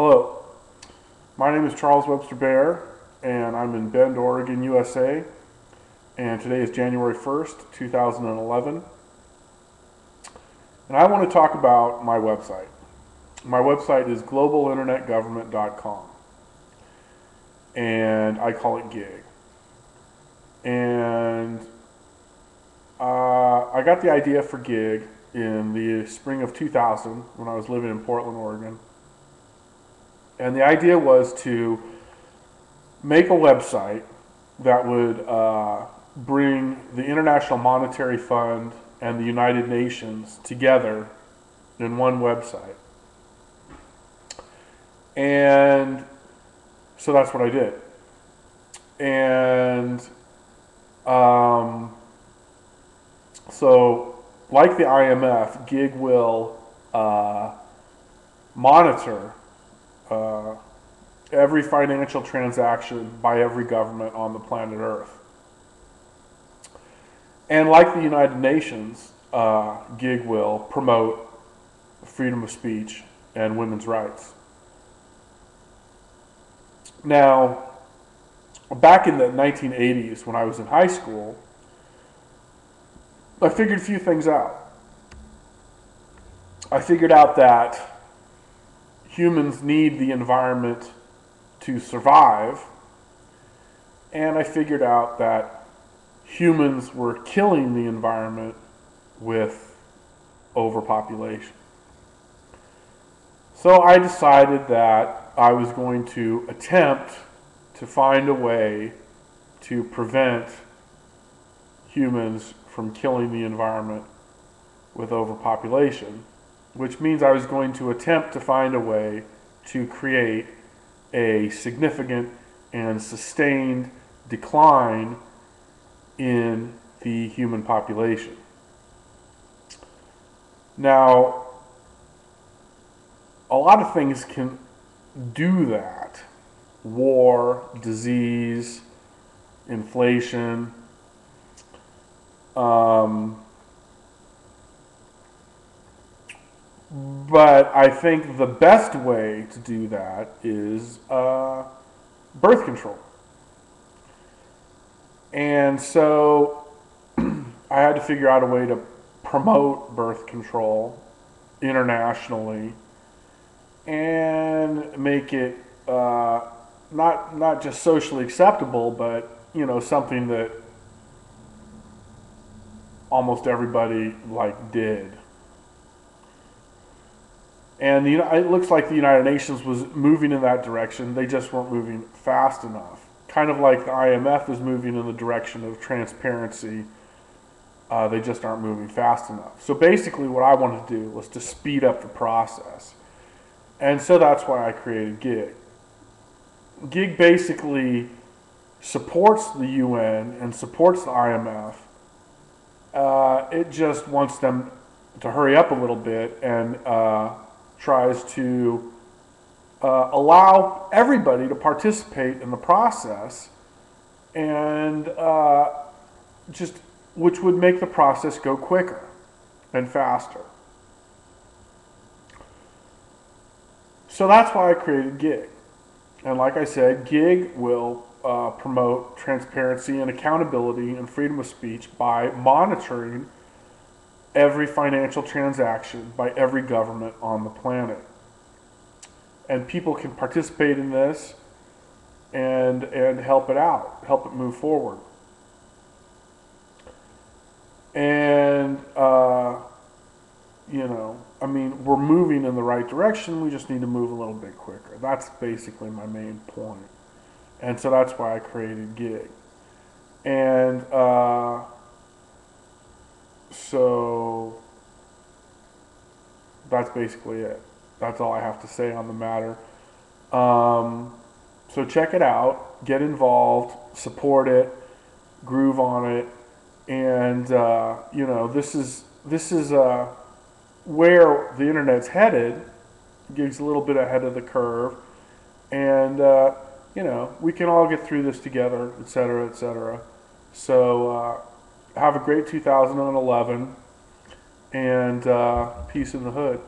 Hello, my name is Charles Webster Bear, and I'm in Bend, Oregon, USA. And today is January 1st, 2011. And I want to talk about my website. My website is globalinternetgovernment.com, and I call it GIG. And I got the idea for GIG in the spring of 2000 when I was living in Portland, Oregon. And the idea was to make a website that would bring the International Monetary Fund and the United Nations together in one website. And so that's what I did. And so, like the IMF, GIG will monitor every financial transaction by every government on the planet Earth. And like the United Nations, GIG will promote freedom of speech and women's rights. Now, back in the 1980s, when I was in high school, I figured a few things out. I figured out that humans need the environment to survive, and I figured out that humans were killing the environment with overpopulation. So I decided that I was going to attempt to find a way to prevent humans from killing the environment with overpopulation, which means I was going to attempt to find a way to create a significant and sustained decline in the human population. Now, a lot of things can do that. War, disease, inflation, but I think the best way to do that is birth control. And so I had to figure out a way to promote birth control internationally and make it not just socially acceptable, but something that almost everybody did. And it looks like the United Nations was moving in that direction. They just weren't moving fast enough. Kind of like the IMF is moving in the direction of transparency. They just aren't moving fast enough. So basically what I wanted to do was to speed up the process. And so that's why I created GIG. GIG basically supports the UN and supports the IMF. It just wants them to hurry up a little bit and tries to allow everybody to participate in the process, and which would make the process go quicker and faster. So that's why I created GIG. And like I said, GIG will promote transparency and accountability and freedom of speech by monitoring every financial transaction by every government on the planet. And people can participate in this and help it out, help it move forward. And, we're moving in the right direction. We just need to move a little bit quicker. That's basically my main point. And so that's why I created GIG. And so that's basically it. That's all I have to say on the matter. So check it out, get involved, support it, groove on it, and this is where the internet's headed. GIG's a little bit ahead of the curve, and we can all get through this together, et cetera, et cetera. So have a great 2011, and peace in the hood.